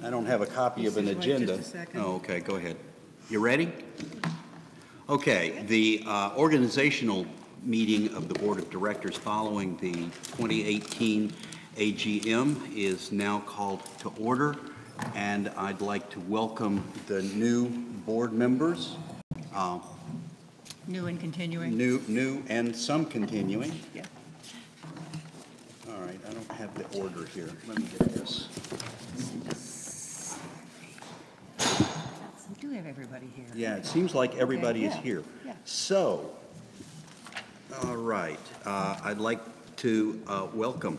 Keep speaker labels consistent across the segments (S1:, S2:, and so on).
S1: I don't have a copy of an agenda.
S2: Just a second.
S1: Oh, okay, go ahead. You ready? Okay, the organizational meeting of the Board of Directors following the 2018 AGM is now called to order, and I'd like to welcome the new board members.
S2: New and continuing?
S1: New and some continuing.
S2: Yeah.
S1: All right, I don't have the order here. Let me get this.
S2: We do have everybody here.
S1: Yeah, it seems like everybody is
S2: yeah,
S1: here.
S2: yeah.
S1: So, all right, I'd like to welcome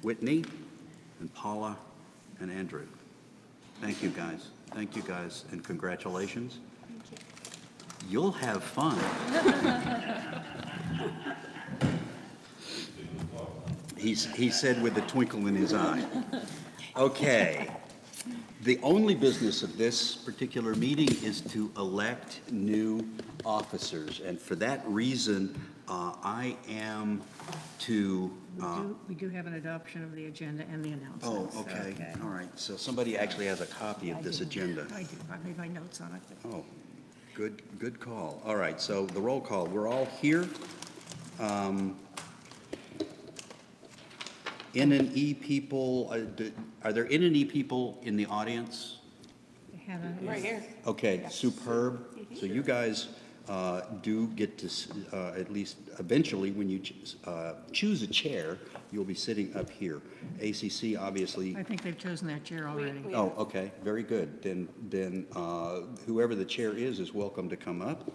S1: Whitney and Paula and Andrew. Thank you, guys. Thank you, guys, and congratulations. Thank you. You'll have fun. He said with a twinkle in his eye. Okay. The only business of this particular meeting is to elect new officers, and for that reason, I am to...
S2: We do have an adoption of the agenda and the
S1: Oh,
S2: announcements.
S1: okay. All right. So somebody actually has a copy of this agenda.
S2: I do. I made my notes on it.
S1: Oh, good call. All right, so the roll call. We're all here. N&E people, are there N&E people in the audience?
S2: Hannah is...
S3: Right here.
S1: Okay, superb. So you guys do get to, at least eventually, when you choose a chair, you'll be sitting up here. ACC, obviously.
S2: I think they've chosen that chair already.
S1: Oh, okay, very good. Then whoever the chair is welcome to come up.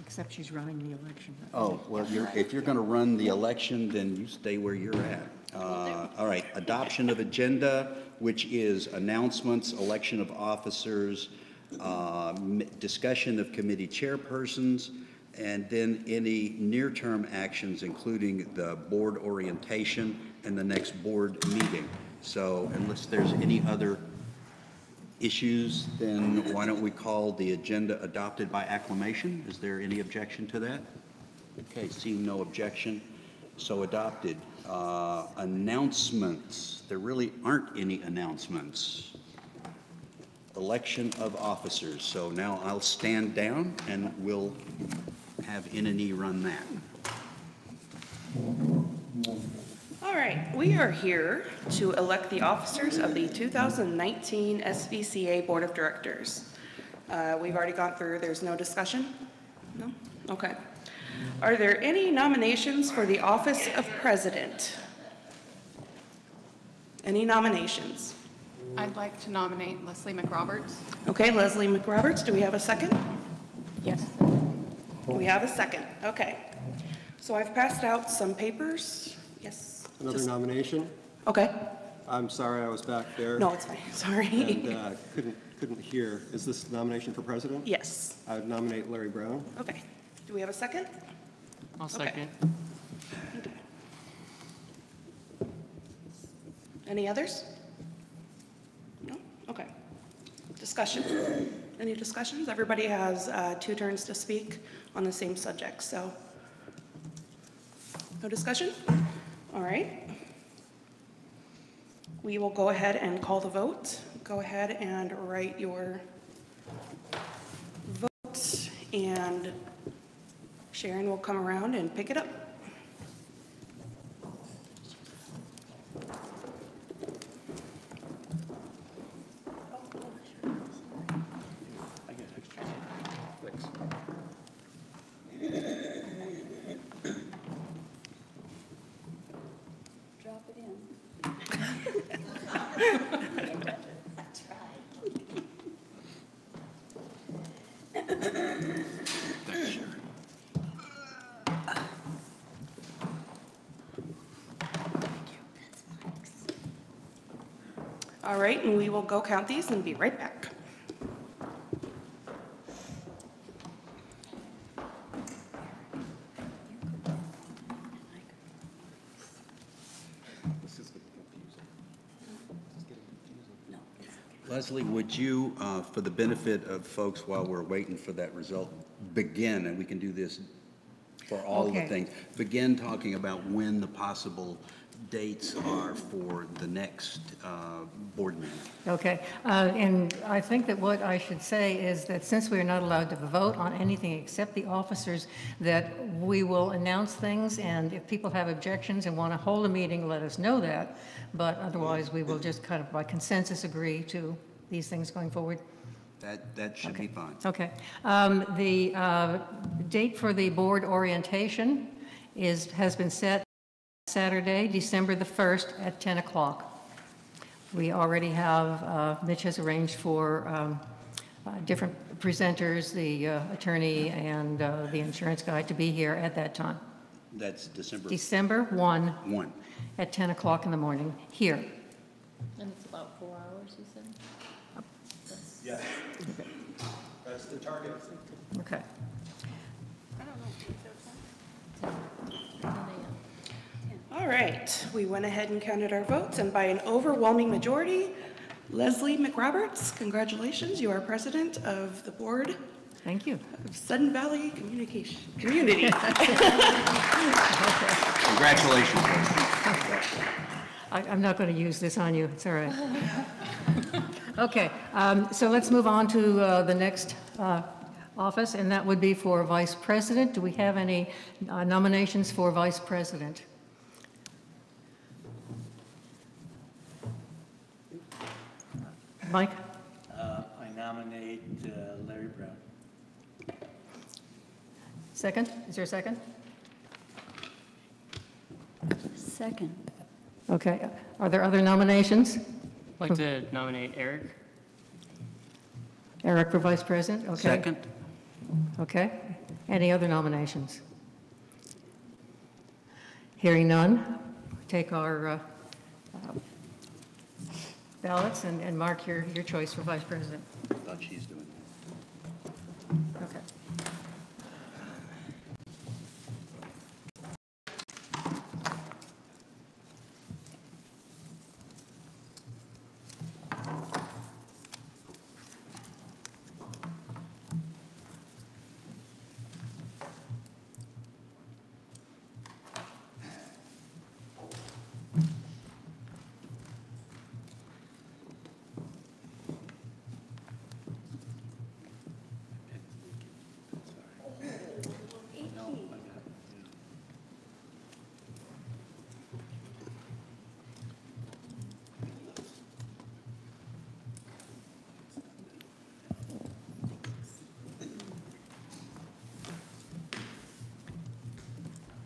S2: Except she's running the election.
S1: Oh, well, if you're going to run the election, then you stay where you're at. All right, adoption of agenda, which is announcements, election of officers, discussion of committee chairpersons, and then any near-term actions, including the board orientation and the next board meeting. So unless there's any other issues, then why don't we call the agenda adopted by acclamation? Is there any objection to that? Okay, seeing no objection, so adopted. Announcements. There really aren't any announcements. Election of officers. So now I'll stand down and we'll have N&E run that.
S3: All right, we are here to elect the officers of the 2019 SVCA Board of Directors. We've already gone through, there's no discussion? No? Okay. Are there any nominations for the office of president? Any nominations?
S4: I'd like to nominate Leslie McRoberts.
S3: Okay, Leslie McRoberts, do we have a second?
S4: Yes.
S3: We have a second, okay. So I've passed out some papers. Yes?
S5: Another nomination?
S3: Okay.
S5: I'm sorry, I was back there.
S3: No, it's fine, sorry.
S5: And couldn't hear. Is this nomination for president?
S3: Yes.
S5: I would nominate Larry Brown.
S3: Okay. Do we have a second?
S4: I'll second.
S3: Okay. Any others? No? Okay. Discussion. Any discussions? Everybody has 2 turns to speak on the same subject, so. No discussion? All right. We will go ahead and call the vote. Go ahead and write your vote, and Sharon will come around and pick it up.
S6: Drop it in. That's right.
S3: All right, and we will go count these and be right back.
S1: Leslie, would you, for the benefit of folks while we're waiting for that result, begin, and we can do this for all of the
S2: Okay.
S1: things, begin talking about when the possible dates are for the next board meeting.
S2: Okay, and I think that what I should say is that since we are not allowed to vote on anything except the officers, that we will announce things, and if people have objections and want to hold a meeting, let us know that. But otherwise, we will just kind of by consensus agree to these things going forward.
S1: That should be fine.
S2: Okay. The date for the board orientation has been set Saturday, December the 1st at 10 o'clock. We already have, Mitch has arranged for different presenters, the attorney and the insurance guy to be here at that time.
S1: That's December
S2: December 1
S1: 1.
S2: at 10 o'clock in the morning, here.
S6: And it's about 4 hours, you said?
S5: Yeah. That's the target.
S2: Okay.
S3: All right, we went ahead and counted our votes, and by an overwhelming majority, Leslie McRoberts, congratulations, you are president of the board
S2: Thank you.
S3: of Sudden Valley Community.
S1: Congratulations.
S2: I'm not going to use this on you, it's all right. Okay, so let's move on to the next office, and that would be for vice president. Do we have any nominations for vice president? Mike?
S7: I nominate Larry Brown.
S2: Second? Is there a second?
S6: Second.
S2: Okay, are there other nominations?
S4: I'd like to nominate Eric.
S2: Eric for vice president? Okay.
S1: Second?
S2: Okay. Any other nominations? Hearing none, take our ballots and mark your choice for vice president.
S1: I thought she's doing that.
S2: Okay.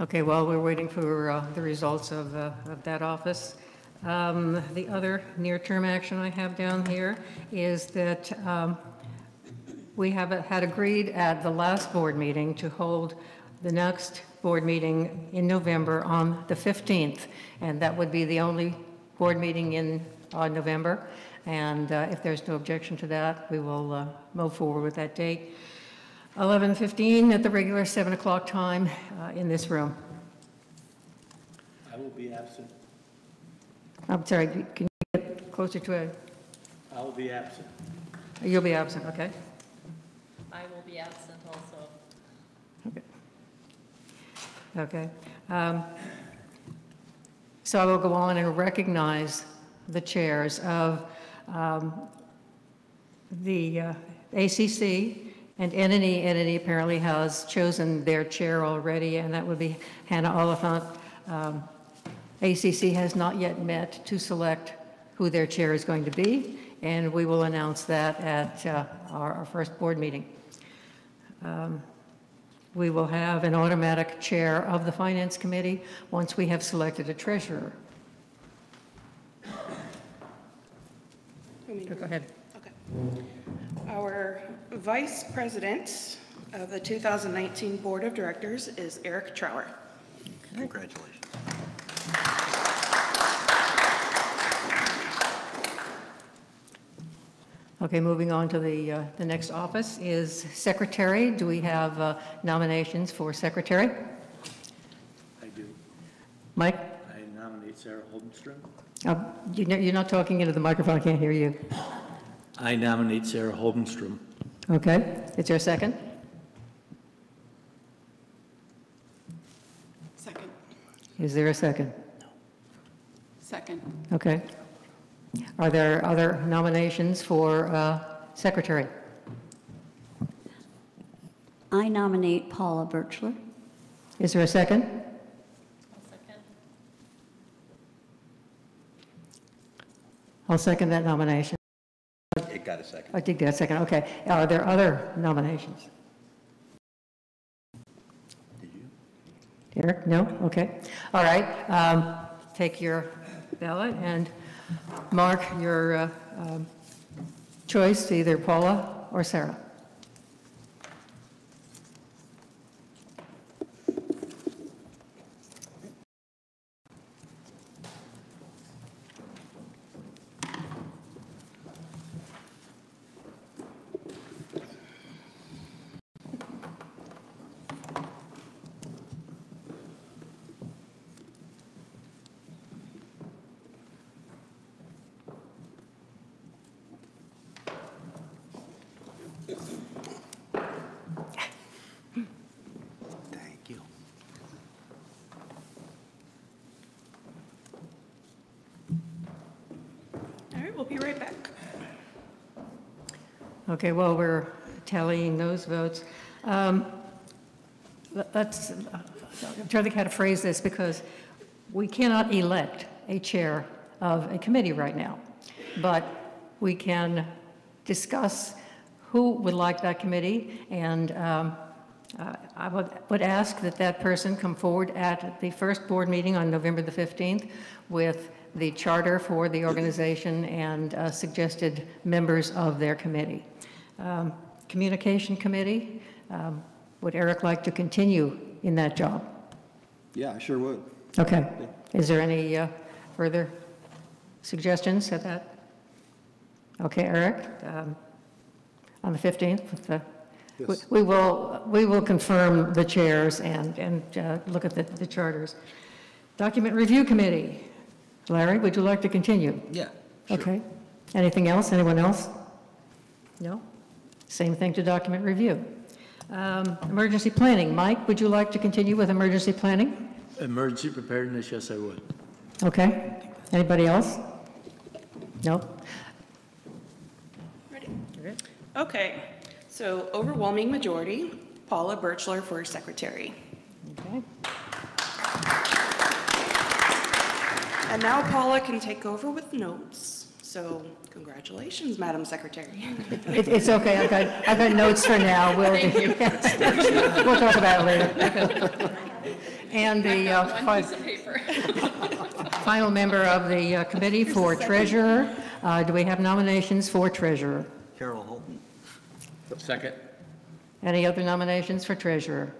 S2: Okay, while we're waiting for the results of that office, the other near-term action I have down here is that we had agreed at the last board meeting to hold the next board meeting in November on the 15th, and that would be the only board meeting in November. And if there's no objection to that, we will move forward with that date. 11:15 at the regular 7 o'clock time in this room.
S7: I will be absent.
S2: I'm sorry, can you get closer to a,
S7: I will be absent.
S2: you'll be absent, okay?
S6: I will be absent also.
S2: Okay. Okay. So I will go on and recognize the chairs of the ACC, and Entity. Entity apparently has chosen their chair already, and that would be Hannah Oliphant. ACC has not yet met to select who their chair is going to be, and we will announce that at our first board meeting. We will have an automatic chair of the Finance Committee once we have selected a treasurer. Go ahead.
S3: Okay. Our vice president of the 2019 Board of Directors is Eric Trower.
S1: Congratulations.
S2: Okay, moving on to the next office is secretary. Do we have nominations for secretary?
S7: I do.
S2: Mike?
S7: I nominate Sarah Holmstrom.
S2: You're not talking into the microphone, I can't hear you.
S7: I nominate Sarah Holmstrom.
S2: Okay, is there a second?
S4: Second.
S2: Is there a second?
S6: Second.
S2: Okay. Are there other nominations for secretary?
S8: I nominate Paula Birchler.
S2: Is there a second?
S6: I'll second.
S2: I'll second that nomination.
S1: It got a second.
S2: I did get a second, okay. Are there other nominations?
S1: Did you?
S2: Eric, no? Okay. All right, take your ballot and mark your choice, either Paula or Sarah.
S1: Thank you.
S3: All right, we'll be right back.
S2: Okay, well, we're tallying those votes. Let's I'm trying to think how to phrase this, because we cannot elect a chair of a committee right now, but we can discuss who would like that committee, and I would ask that that person come forward at the first board meeting on November the 15th with the charter for the organization and suggested members of their committee. Communication committee, would Eric like to continue in that job?
S5: Yeah, I sure would.
S2: Okay. Is there any further suggestions at that? Okay, Eric, on the 15th, with the,
S5: Yes.
S2: we will confirm the chairs and look at the charters. Document Review Committee. Larry, would you like to continue?
S1: Yeah.
S2: Okay. Anything else? Anyone else? No? Same thing to Document Review. Emergency Planning. Mike, would you like to continue with Emergency Planning?
S7: Emergency preparedness, yes, I would.
S2: Okay. Anybody else? No?
S3: Ready? Okay, so overwhelming majority, Paula Birchler for secretary.
S2: Okay.
S3: And now Paula can take over with notes. So congratulations, Madam Secretary.
S2: It's okay. I've got notes for now. We'll we'll talk about it later. And the final member of the committee for treasurer. Do we have nominations for treasurer?
S1: Carol Holton.
S7: Second.
S2: Any other nominations for treasurer?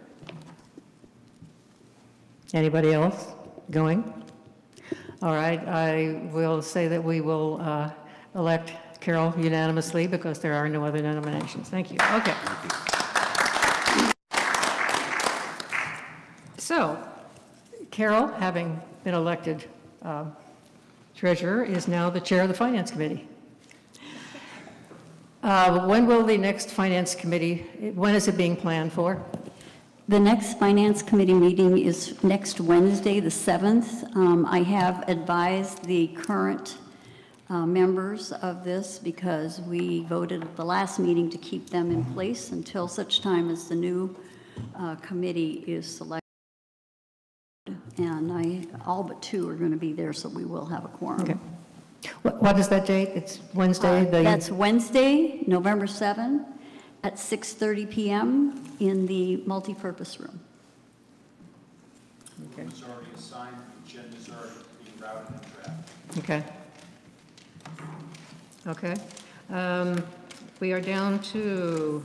S2: Anybody else going? All right, I will say that we will elect Carol unanimously because there are no other nominations. Thank you. Okay. So, Carol, having been elected treasurer, is now the chair of the Finance Committee. When will the next Finance Committee, when is it being planned for?
S8: The next Finance Committee meeting is next Wednesday, the 7th. I have advised the current members of this because we voted at the last meeting to keep them in place until such time as the new committee is selected. And all but 2 are going to be there, so we will have a quorum.
S2: Okay. What is that date? It's Wednesday?
S8: That's Wednesday, November 7th, at 6:30 p.m. in the multipurpose room.
S2: Okay.
S7: It's already assigned, the agenda's already being routed and tracked.
S2: Okay. We are down to,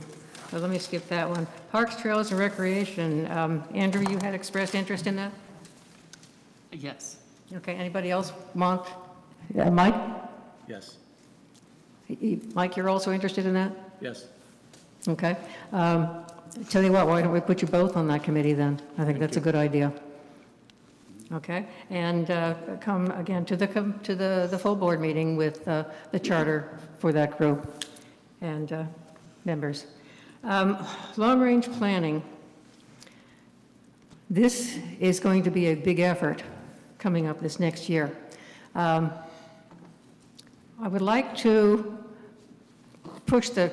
S2: let me skip that one. Parks, Trails, and Recreation. Andrew, you had expressed interest in that?
S4: Yes.
S2: Okay, anybody else want? Mike?
S7: Yes,
S2: Mike, you're also interested in that?
S7: yes.
S2: Okay. Tell you what, why don't we put you both on that committee then? I think that's a good idea. Okay, and come again to the full board meeting with the charter for that group and members. Long-range planning. This is going to be a big effort coming up this next year. I would like to push the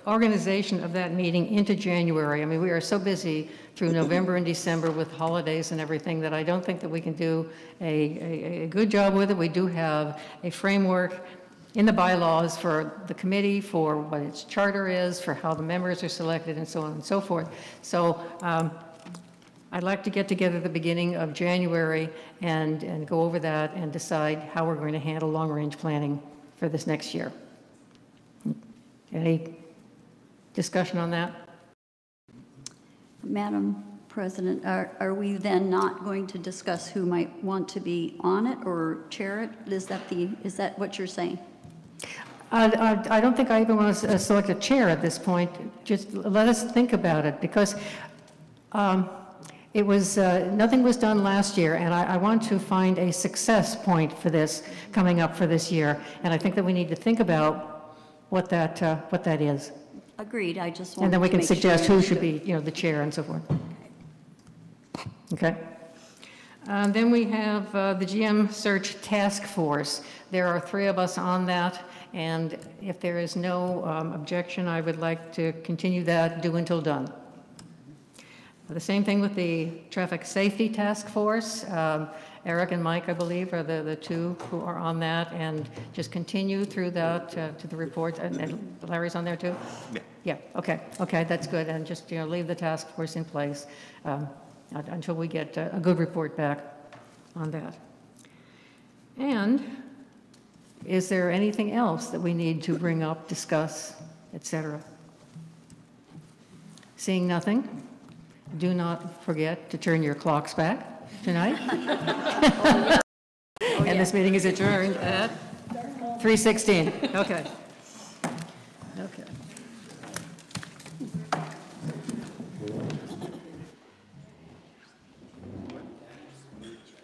S2: organization of that meeting into January. I mean, we are so busy through November and December with holidays and everything that I don't think that we can do a good job with it. We do have a framework in the bylaws for the committee, for what its charter is, for how the members are selected, and so on and so forth. So I'd like to get together at the beginning of January and go over that and decide how we're going to handle long-range planning for this next year. Any discussion on that?
S8: Madam President, are we then not going to discuss who might want to be on it or chair it? Is that what you're saying?
S2: I don't think I even want to select a chair at this point. Just let us think about it, because it was, nothing was done last year, and I want to find a success point for this coming up for this year. And I think that we need to think about what that is.
S8: Agreed, I just wanted
S2: And then we
S8: to
S2: can
S8: make sure
S2: suggest
S8: you
S2: who should
S8: understood.
S2: be, the chair and so forth. Okay. Then we have the GM Search Task Force. There are 3 of us on that, and if there is no objection, I would like to continue that, do until done. The same thing with the Traffic Safety Task Force. Eric and Mike, I believe, are the 2 who are on that, and just continue through that to the report. And Larry's on there too?
S1: Yeah.
S2: Yeah, okay, that's good, and just, leave the task force in place until we get a good report back on that. And is there anything else that we need to bring up, discuss, et cetera? Seeing nothing, do not forget to turn your clocks back tonight. And this meeting is adjourned at 3:16. Okay.